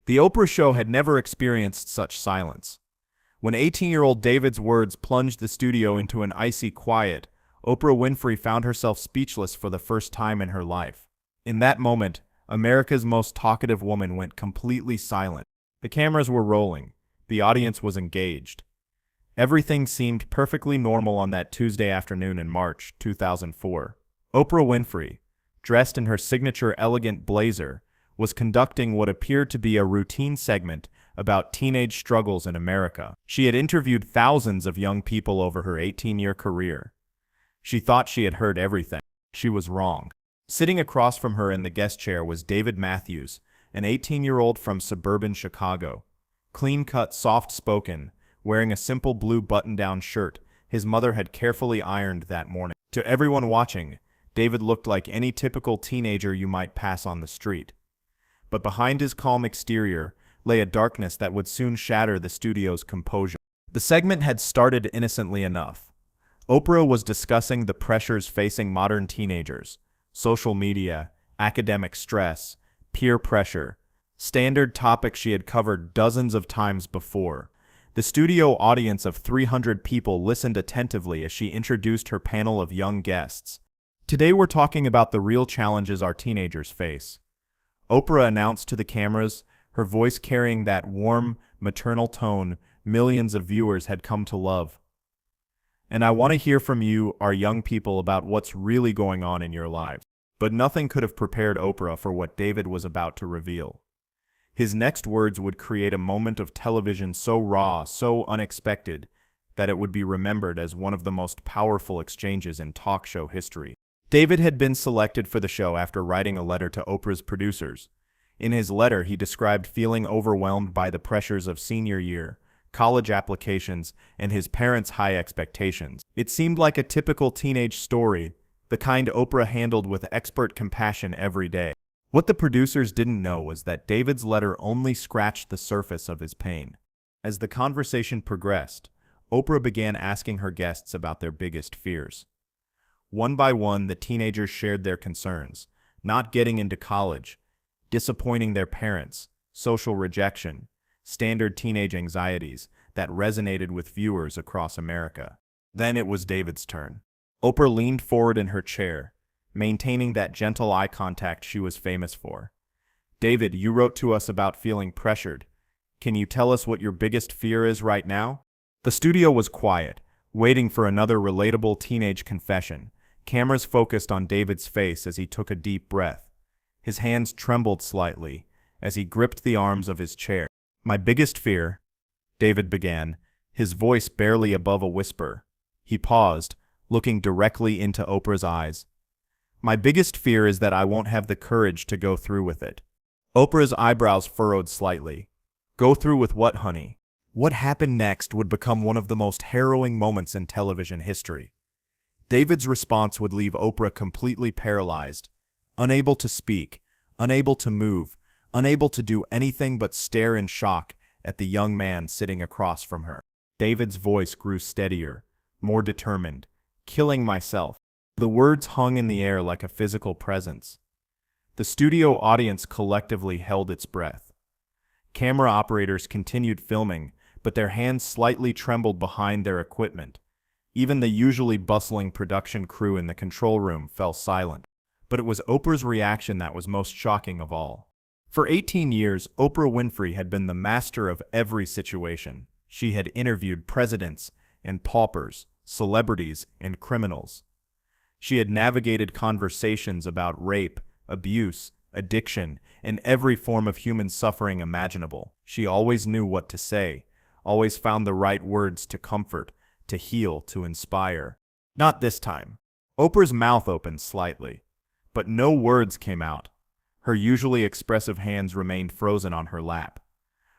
The Oprah Show had never experienced such silence. When 18-year-old David's words plunged the studio into an icy quiet, Oprah Winfrey found herself speechless for the first time in her life. In that moment, America's most talkative woman went completely silent. The cameras were rolling. The audience was engaged. Everything seemed perfectly normal on that Tuesday afternoon in March 2004. Oprah Winfrey, dressed in her signature elegant blazer, was conducting what appeared to be a routine segment about teenage struggles in America. She had interviewed thousands of young people over her 18-year career. She thought she had heard everything. She was wrong. Sitting across from her in the guest chair was David Matthews, an 18-year-old from suburban Chicago. Clean-cut, soft-spoken, wearing a simple blue button-down shirt his mother had carefully ironed that morning. To everyone watching, David looked like any typical teenager you might pass on the street. But behind his calm exterior lay a darkness that would soon shatter the studio's composure. The segment had started innocently enough. Oprah was discussing the pressures facing modern teenagers: social media, academic stress, peer pressure, standard topics she had covered dozens of times before. The studio audience of 300 people listened attentively as she introduced her panel of young guests. Today we're talking about the real challenges our teenagers face. Oprah announced to the cameras, her voice carrying that warm, maternal tone millions of viewers had come to love. And I want to hear from you, our young people, about what's really going on in your lives. But nothing could have prepared Oprah for what David was about to reveal. His next words would create a moment of television so raw, so unexpected, that it would be remembered as one of the most powerful exchanges in talk show history. David had been selected for the show after writing a letter to Oprah's producers. In his letter, he described feeling overwhelmed by the pressures of senior year, college applications, and his parents' high expectations. It seemed like a typical teenage story, the kind Oprah handled with expert compassion every day. What the producers didn't know was that David's letter only scratched the surface of his pain. As the conversation progressed, Oprah began asking her guests about their biggest fears. One by one, the teenagers shared their concerns: not getting into college, disappointing their parents, social rejection, standard teenage anxieties that resonated with viewers across America. Then it was David's turn. Oprah leaned forward in her chair, maintaining that gentle eye contact she was famous for. "David, you wrote to us about feeling pressured. Can you tell us what your biggest fear is right now?" The studio was quiet, waiting for another relatable teenage confession. Cameras focused on David's face as he took a deep breath. His hands trembled slightly as he gripped the arms of his chair. "My biggest fear," David began, his voice barely above a whisper. He paused, looking directly into Oprah's eyes. "My biggest fear is that I won't have the courage to go through with it." Oprah's eyebrows furrowed slightly. "Go through with what, honey?" What happened next would become one of the most harrowing moments in television history. David's response would leave Oprah completely paralyzed, unable to speak, unable to move, unable to do anything but stare in shock at the young man sitting across from her. David's voice grew steadier, more determined. "Killing myself." The words hung in the air like a physical presence. The studio audience collectively held its breath. Camera operators continued filming, but their hands slightly trembled behind their equipment. Even the usually bustling production crew in the control room fell silent. But it was Oprah's reaction that was most shocking of all. For 18 years, Oprah Winfrey had been the master of every situation. She had interviewed presidents and paupers, celebrities and criminals. She had navigated conversations about rape, abuse, addiction, and every form of human suffering imaginable. She always knew what to say, always found the right words to comfort, to heal, to inspire. Not this time. Oprah's mouth opened slightly, but no words came out. Her usually expressive hands remained frozen on her lap.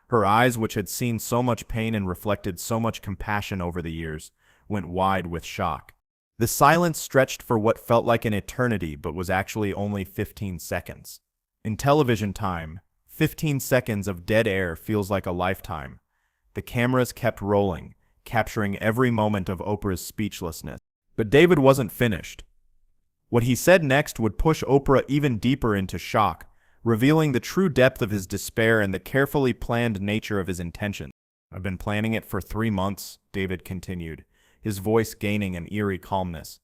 Her eyes, which had seen so much pain and reflected so much compassion over the years, went wide with shock. The silence stretched for what felt like an eternity but was actually only 15 seconds. In television time, 15 seconds of dead air feels like a lifetime. The cameras kept rolling, capturing every moment of Oprah's speechlessness. But David wasn't finished. What he said next would push Oprah even deeper into shock, revealing the true depth of his despair and the carefully planned nature of his intentions. "I've been planning it for 3 months," David continued, his voice gaining an eerie calmness.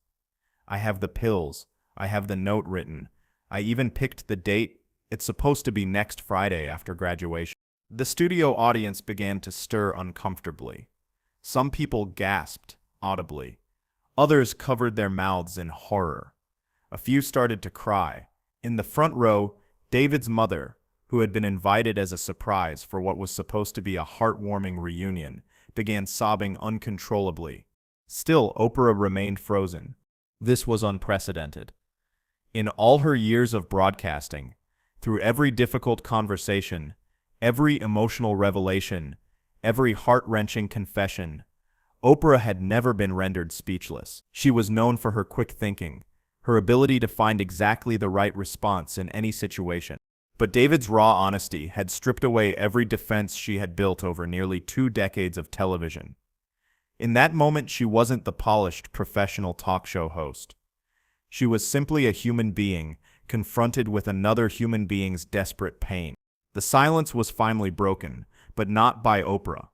"I have the pills. I have the note written. I even picked the date. It's supposed to be next Friday after graduation." The studio audience began to stir uncomfortably. Some people gasped audibly. Others covered their mouths in horror. A few started to cry. In the front row, David's mother, who had been invited as a surprise for what was supposed to be a heartwarming reunion, began sobbing uncontrollably. Still, Oprah remained frozen. This was unprecedented. In all her years of broadcasting, through every difficult conversation, every emotional revelation, every heart-wrenching confession, Oprah had never been rendered speechless. She was known for her quick thinking, her ability to find exactly the right response in any situation. But David's raw honesty had stripped away every defense she had built over nearly 2 decades of television. In that moment, she wasn't the polished professional talk show host. She was simply a human being, confronted with another human being's desperate pain. The silence was finally broken, but not by Oprah.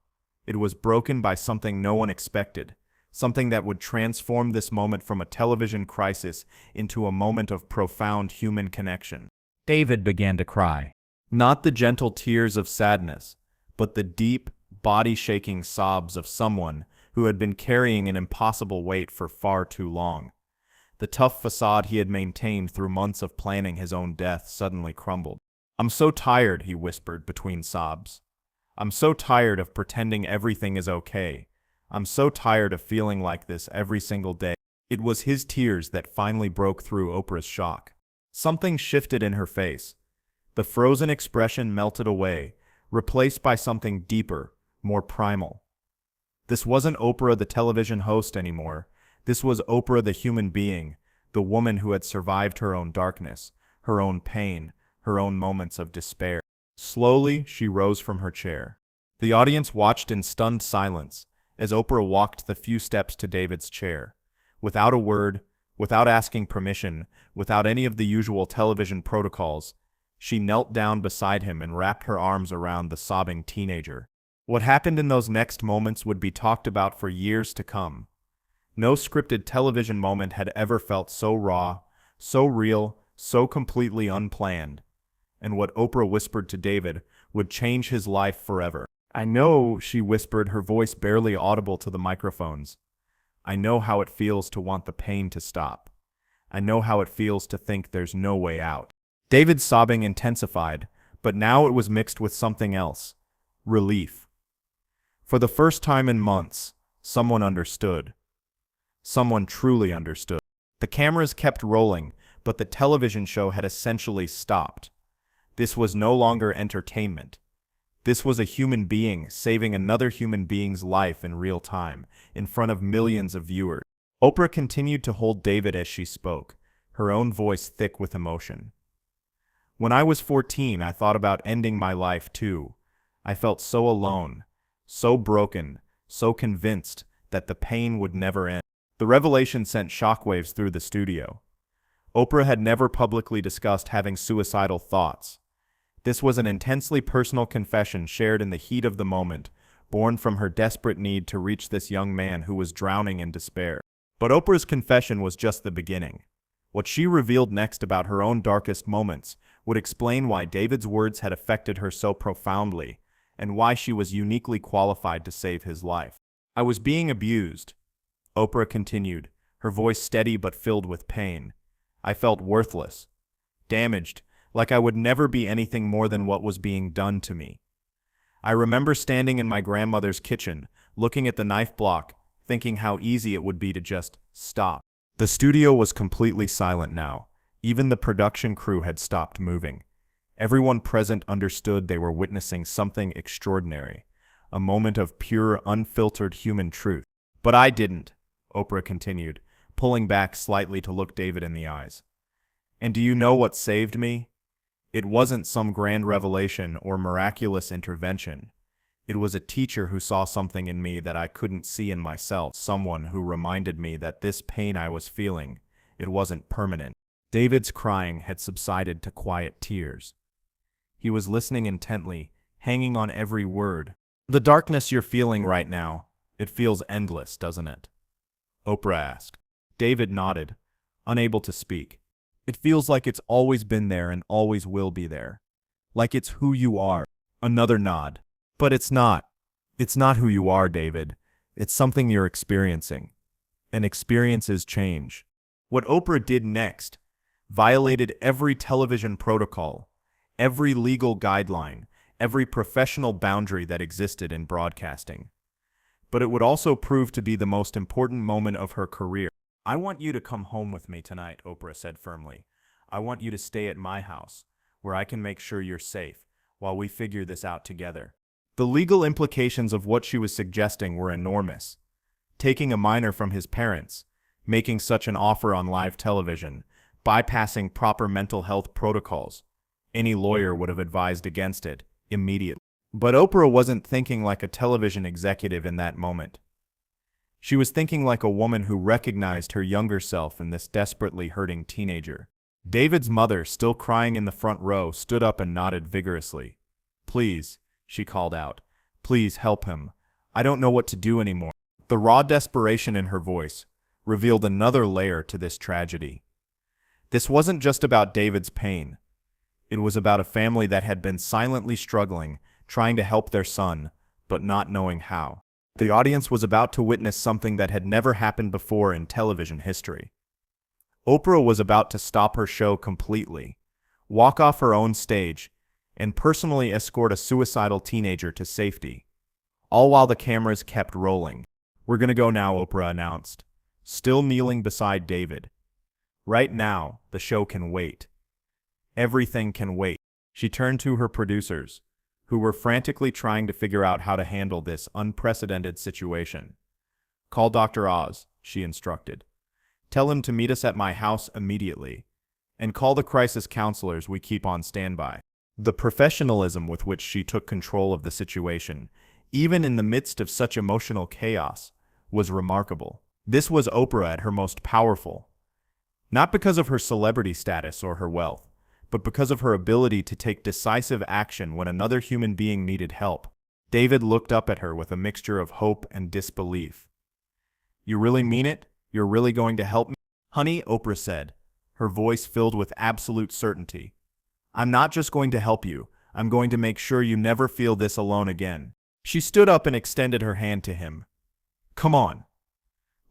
It was broken by something no one expected, something that would transform this moment from a television crisis into a moment of profound human connection. David began to cry. Not the gentle tears of sadness, but the deep, body-shaking sobs of someone who had been carrying an impossible weight for far too long. The tough facade he had maintained through months of planning his own death suddenly crumbled. "I'm so tired," he whispered between sobs. "I'm so tired of pretending everything is okay. I'm so tired of feeling like this every single day." It was his tears that finally broke through Oprah's shock. Something shifted in her face. The frozen expression melted away, replaced by something deeper, more primal. This wasn't Oprah the television host anymore. This was Oprah the human being, the woman who had survived her own darkness, her own pain, her own moments of despair. Slowly, she rose from her chair. The audience watched in stunned silence as Oprah walked the few steps to David's chair. Without a word, without asking permission, without any of the usual television protocols, she knelt down beside him and wrapped her arms around the sobbing teenager. What happened in those next moments would be talked about for years to come. No scripted television moment had ever felt so raw, so real, so completely unplanned. And what Oprah whispered to David would change his life forever. "I know," she whispered, her voice barely audible to the microphones. "I know how it feels to want the pain to stop. I know how it feels to think there's no way out." David's sobbing intensified, but now it was mixed with something else. Relief. For the first time in months, someone understood. Someone truly understood. The cameras kept rolling, but the television show had essentially stopped. This was no longer entertainment. This was a human being saving another human being's life in real time, in front of millions of viewers. Oprah continued to hold David as she spoke, her own voice thick with emotion. "When I was 14, I thought about ending my life too. I felt so alone, so broken, so convinced that the pain would never end." The revelation sent shockwaves through the studio. Oprah had never publicly discussed having suicidal thoughts. This was an intensely personal confession shared in the heat of the moment, born from her desperate need to reach this young man who was drowning in despair. But Oprah's confession was just the beginning. What she revealed next about her own darkest moments would explain why David's words had affected her so profoundly, and why she was uniquely qualified to save his life. "I was being abused," Oprah continued, her voice steady but filled with pain. "I felt worthless, damaged, like I would never be anything more than what was being done to me. I remember standing in my grandmother's kitchen, looking at the knife block, thinking how easy it would be to just stop." The studio was completely silent now. Even the production crew had stopped moving. Everyone present understood they were witnessing something extraordinary, a moment of pure, unfiltered human truth. "But I didn't," Oprah continued, pulling back slightly to look David in the eyes. "And do you know what saved me? It wasn't some grand revelation or miraculous intervention. It was a teacher who saw something in me that I couldn't see in myself, someone who reminded me that this pain I was feeling, it wasn't permanent." David's crying had subsided to quiet tears. He was listening intently, hanging on every word. "The darkness you're feeling right now, it feels endless, doesn't it?" Oprah asked. David nodded, unable to speak. "It feels like it's always been there and always will be there. Like it's who you are." Another nod. "But it's not. It's not who you are, David. It's something you're experiencing. And experiences change." What Oprah did next violated every television protocol, every legal guideline, every professional boundary that existed in broadcasting. But it would also prove to be the most important moment of her career. "I want you to come home with me tonight," Oprah said firmly. "I want you to stay at my house, where I can make sure you're safe, while we figure this out together." The legal implications of what she was suggesting were enormous. Taking a minor from his parents, making such an offer on live television, bypassing proper mental health protocols. Any lawyer would have advised against it immediately. But Oprah wasn't thinking like a television executive in that moment. She was thinking like a woman who recognized her younger self in this desperately hurting teenager. David's mother, still crying in the front row, stood up and nodded vigorously. "Please," she called out. "Please help him. I don't know what to do anymore." The raw desperation in her voice revealed another layer to this tragedy. This wasn't just about David's pain. It was about a family that had been silently struggling, trying to help their son, but not knowing how. The audience was about to witness something that had never happened before in television history. Oprah was about to stop her show completely, walk off her own stage, and personally escort a suicidal teenager to safety, all while the cameras kept rolling. "We're gonna go now," Oprah announced, still kneeling beside David. "Right now, the show can wait. Everything can wait." She turned to her producers, who were frantically trying to figure out how to handle this unprecedented situation. "Call Dr. Oz," she instructed. "Tell him to meet us at my house immediately. And call the crisis counselors we keep on standby." The professionalism with which she took control of the situation, even in the midst of such emotional chaos, was remarkable. This was Oprah at her most powerful. Not because of her celebrity status or her wealth, but because of her ability to take decisive action when another human being needed help. David looked up at her with a mixture of hope and disbelief. "You really mean it? You're really going to help me?" "Honey," Oprah said, her voice filled with absolute certainty. "I'm not just going to help you, I'm going to make sure you never feel this alone again." She stood up and extended her hand to him. "Come on.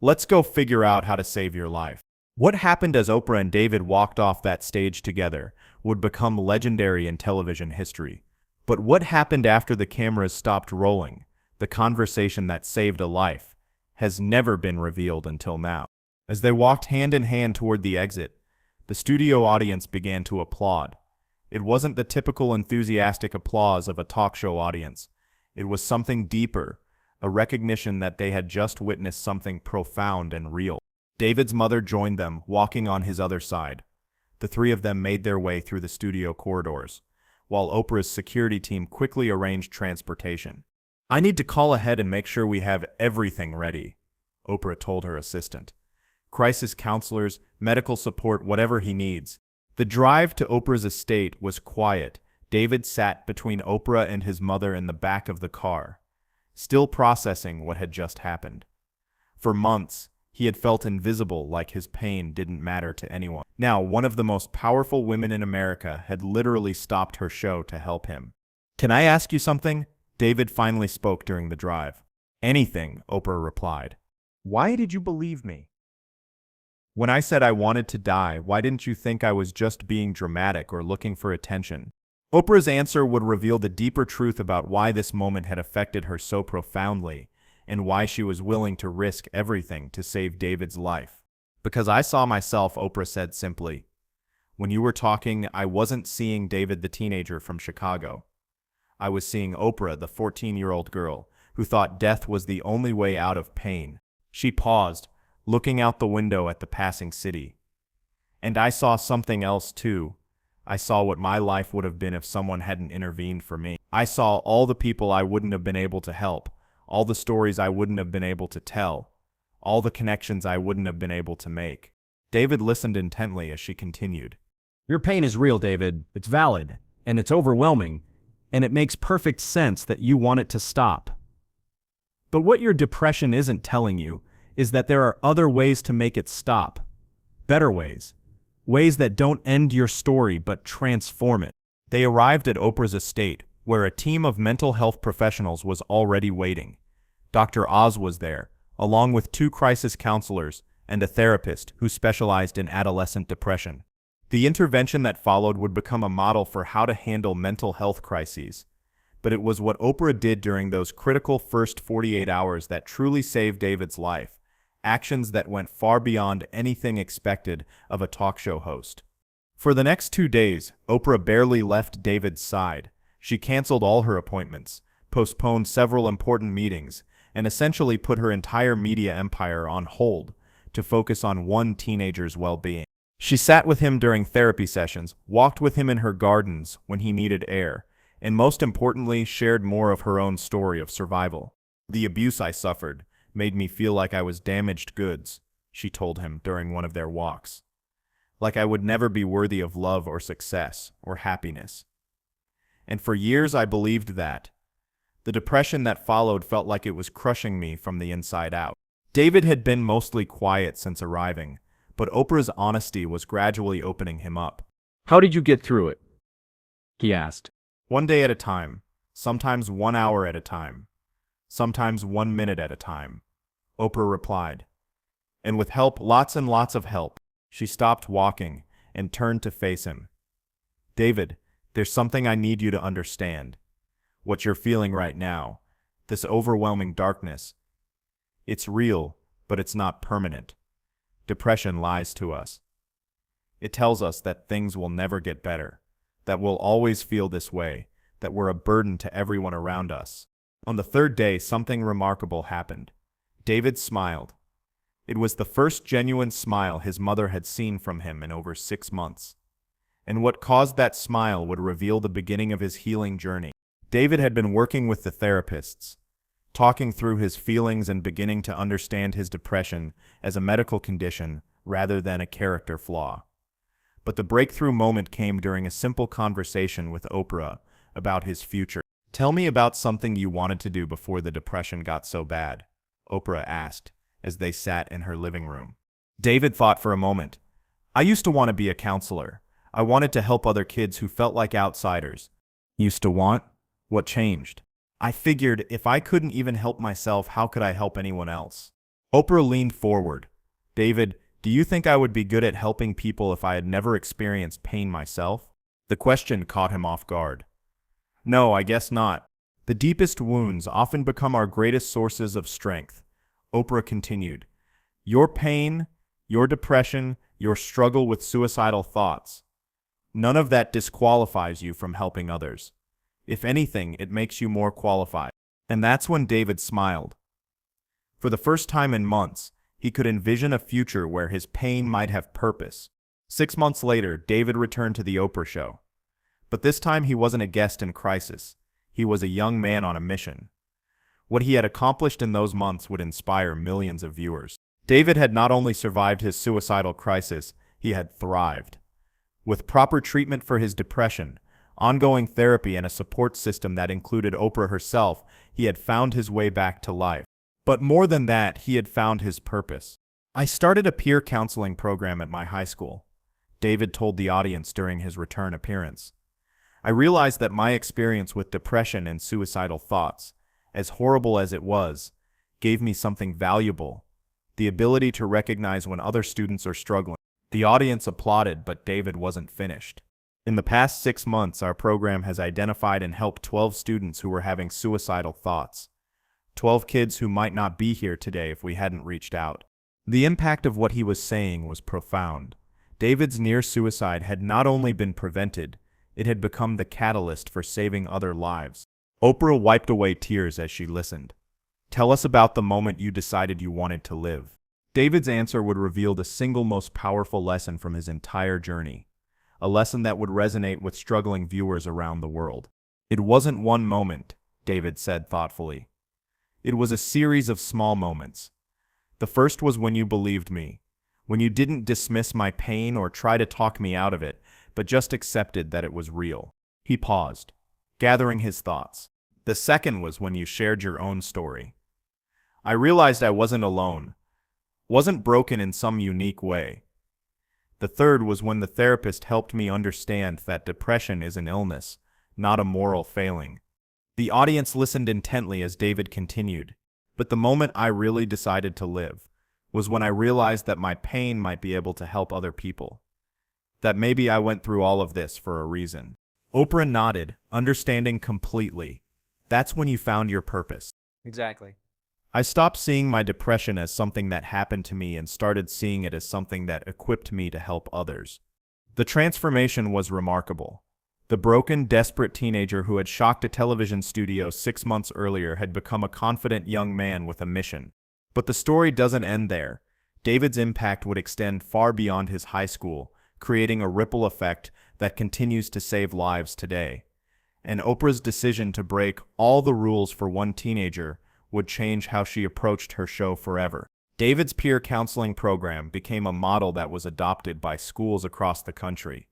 Let's go figure out how to save your life." What happened as Oprah and David walked off that stage together would become legendary in television history. But what happened after the cameras stopped rolling, the conversation that saved a life, has never been revealed until now. As they walked hand in hand toward the exit, the studio audience began to applaud. It wasn't the typical enthusiastic applause of a talk show audience. It was something deeper, a recognition that they had just witnessed something profound and real. David's mother joined them, walking on his other side. The three of them made their way through the studio corridors, while Oprah's security team quickly arranged transportation. "I need to call ahead and make sure we have everything ready," Oprah told her assistant. "Crisis counselors, medical support, whatever he needs." The drive to Oprah's estate was quiet. David sat between Oprah and his mother in the back of the car, still processing what had just happened. For months, he had felt invisible, like his pain didn't matter to anyone. Now, one of the most powerful women in America had literally stopped her show to help him. "Can I ask you something?" David finally spoke during the drive. "Anything," Oprah replied. "Why did you believe me? When I said I wanted to die, why didn't you think I was just being dramatic or looking for attention?" Oprah's answer would reveal the deeper truth about why this moment had affected her so profoundly, and why she was willing to risk everything to save David's life. "Because I saw myself," Oprah said simply. "When you were talking, I wasn't seeing David the teenager from Chicago. I was seeing Oprah, the 14-year-old girl, who thought death was the only way out of pain." She paused, looking out the window at the passing city. "And I saw something else too. I saw what my life would have been if someone hadn't intervened for me. I saw all the people I wouldn't have been able to help, all the stories I wouldn't have been able to tell, all the connections I wouldn't have been able to make." David listened intently as she continued. "Your pain is real, David. It's valid. and it's overwhelming, and it makes perfect sense that you want it to stop. But what your depression isn't telling you is that there are other ways to make it stop. Better ways. Ways that don't end your story but transform it. They arrived at Oprah's estate, where a team of mental health professionals was already waiting. Dr. Oz was there, along with 2 crisis counselors and a therapist who specialized in adolescent depression. The intervention that followed would become a model for how to handle mental health crises. But it was what Oprah did during those critical first 48 hours that truly saved David's life, actions that went far beyond anything expected of a talk show host. For the next 2 days, Oprah barely left David's side. She canceled all her appointments, postponed several important meetings, and essentially put her entire media empire on hold to focus on one teenager's well-being. She sat with him during therapy sessions, walked with him in her gardens when he needed air, and most importantly, shared more of her own story of survival. "The abuse I suffered made me feel like I was damaged goods," she told him during one of their walks. "Like I would never be worthy of love or success or happiness. And for years I believed that. The depression that followed felt like it was crushing me from the inside out." David had been mostly quiet since arriving, but Oprah's honesty was gradually opening him up. "How did you get through it?" he asked. "One day at a time, sometimes 1 hour at a time, sometimes 1 minute at a time," Oprah replied. "And with help, lots and lots of help." She stopped walking and turned to face him. "David, there's something I need you to understand. What you're feeling right now, this overwhelming darkness, it's real, but it's not permanent. Depression lies to us. It tells us that things will never get better, that we'll always feel this way, that we're a burden to everyone around us." On the 3rd day, something remarkable happened. David smiled. It was the first genuine smile his mother had seen from him in over 6 months. And what caused that smile would reveal the beginning of his healing journey. David had been working with the therapists, talking through his feelings and beginning to understand his depression as a medical condition rather than a character flaw. But the breakthrough moment came during a simple conversation with Oprah about his future. "Tell me about something you wanted to do before the depression got so bad," Oprah asked as they sat in her living room. David thought for a moment. "I used to want to be a counselor. I wanted to help other kids who felt like outsiders." "Used to want? What changed?" "I figured if I couldn't even help myself, how could I help anyone else?" Oprah leaned forward. "David, do you think I would be good at helping people if I had never experienced pain myself?" The question caught him off guard. "No, I guess not. The deepest wounds often become our greatest sources of strength," Oprah continued. "Your pain, your depression, your struggle with suicidal thoughts, none of that disqualifies you from helping others. If anything, it makes you more qualified." And that's when David smiled. For the first time in months, he could envision a future where his pain might have purpose. 6 months later, David returned to the Oprah Show. But this time he wasn't a guest in crisis. He was a young man on a mission. What he had accomplished in those months would inspire millions of viewers. David had not only survived his suicidal crisis, he had thrived. With proper treatment for his depression, ongoing therapy, and a support system that included Oprah herself, he had found his way back to life. But more than that, he had found his purpose. "I started a peer counseling program at my high school," David told the audience during his return appearance. "I realized that my experience with depression and suicidal thoughts, as horrible as it was, gave me something valuable, the ability to recognize when other students are struggling." The audience applauded, but David wasn't finished. "In the past 6 months, our program has identified and helped 12 students who were having suicidal thoughts. 12 kids who might not be here today if we hadn't reached out." The impact of what he was saying was profound. David's near suicide had not only been prevented, it had become the catalyst for saving other lives. Oprah wiped away tears as she listened. "Tell us about the moment you decided you wanted to live." David's answer would reveal the single most powerful lesson from his entire journey, a lesson that would resonate with struggling viewers around the world. "It wasn't one moment," David said thoughtfully. "It was a series of small moments. The first was when you believed me, when you didn't dismiss my pain or try to talk me out of it, but just accepted that it was real." He paused, gathering his thoughts. The second was when you shared your own story. I realized I wasn't alone, wasn't broken in some unique way. The third was when the therapist helped me understand that depression is an illness, not a moral failing. The audience listened intently as David continued, but the moment I really decided to live was when I realized that my pain might be able to help other people. That maybe I went through all of this for a reason. Oprah nodded, understanding completely. That's when you found your purpose. Exactly. I stopped seeing my depression as something that happened to me and started seeing it as something that equipped me to help others. The transformation was remarkable. The broken, desperate teenager who had shocked a television studio 6 months earlier had become a confident young man with a mission. But the story doesn't end there. David's impact would extend far beyond his high school, creating a ripple effect that continues to save lives today. And Oprah's decision to break all the rules for one teenager would change how she approached her show forever. David's peer counseling program became a model that was adopted by schools across the country.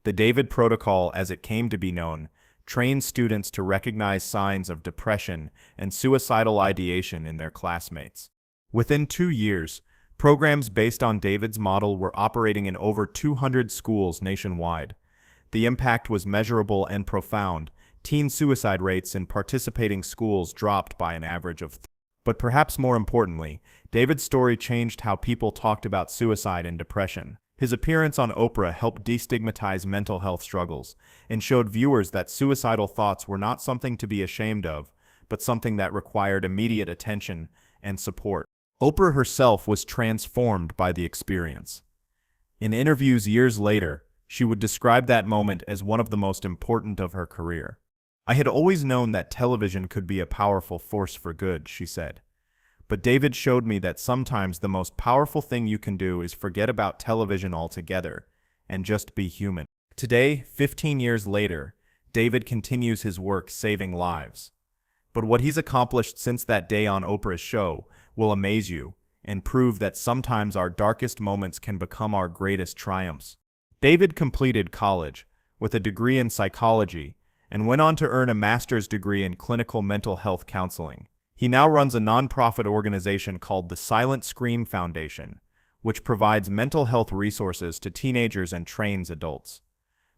The David Protocol, as it came to be known, trained students to recognize signs of depression and suicidal ideation in their classmates. Within 2 years, programs based on David's model were operating in over 200 schools nationwide. The impact was measurable and profound. Teen suicide rates in participating schools dropped by an average of 3. But perhaps more importantly, David's story changed how people talked about suicide and depression. His appearance on Oprah helped destigmatize mental health struggles and showed viewers that suicidal thoughts were not something to be ashamed of, but something that required immediate attention and support. Oprah herself was transformed by the experience. In interviews years later, she would describe that moment as one of the most important of her career. I had always known that television could be a powerful force for good, she said. But David showed me that sometimes the most powerful thing you can do is forget about television altogether and just be human. Today, 15 years later, David continues his work saving lives. But what he's accomplished since that day on Oprah's show will amaze you and prove that sometimes our darkest moments can become our greatest triumphs. David completed college with a degree in psychology and went on to earn a master's degree in clinical mental health counseling. He now runs a nonprofit organization called the Silent Scream Foundation, which provides mental health resources to teenagers and trains adults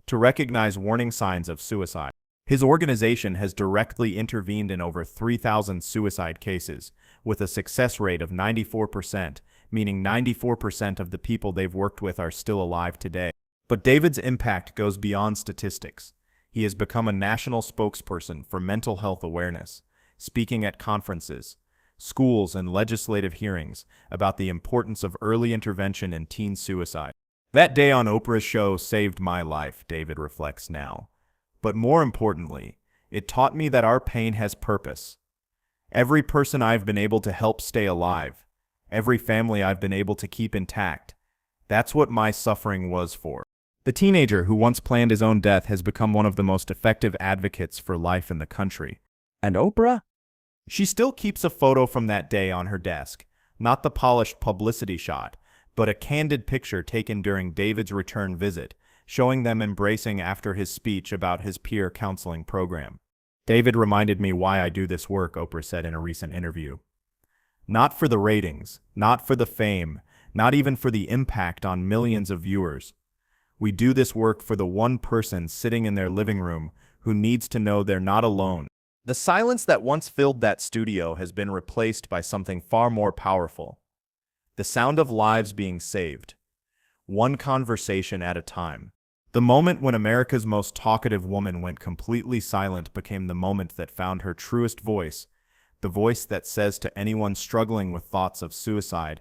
to recognize warning signs of suicide. His organization has directly intervened in over 3,000 suicide cases, with a success rate of 94%, meaning 94% of the people they've worked with are still alive today. But David's impact goes beyond statistics. He has become a national spokesperson for mental health awareness, speaking at conferences, schools, and legislative hearings about the importance of early intervention in teen suicide. That day on Oprah's show saved my life, David reflects now. But more importantly, it taught me that our pain has purpose. Every person I've been able to help stay alive, every family I've been able to keep intact, that's what my suffering was for. The teenager who once planned his own death has become one of the most effective advocates for life in the country. And Oprah? She still keeps a photo from that day on her desk, not the polished publicity shot, but a candid picture taken during David's return visit, showing them embracing after his speech about his peer counseling program. David reminded me why I do this work, Oprah said in a recent interview. Not for the ratings, not for the fame, not even for the impact on millions of viewers. We do this work for the one person sitting in their living room who needs to know they're not alone. The silence that once filled that studio has been replaced by something far more powerful. The sound of lives being saved, one conversation at a time. The moment when America's most talkative woman went completely silent became the moment that found her truest voice, the voice that says to anyone struggling with thoughts of suicide,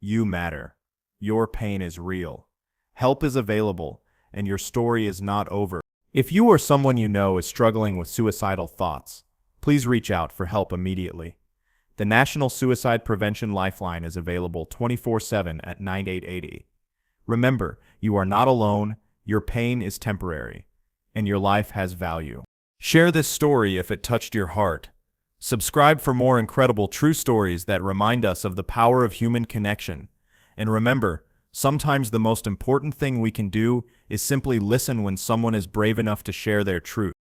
"You matter. Your pain is real. Help is available, and your story is not over." If you or someone you know is struggling with suicidal thoughts, please reach out for help immediately. The National Suicide Prevention Lifeline is available 24/7 at 9880. Remember, you are not alone, your pain is temporary, and your life has value. Share this story if it touched your heart. Subscribe for more incredible true stories that remind us of the power of human connection. And remember, sometimes the most important thing we can do is simply listen when someone is brave enough to share their truth.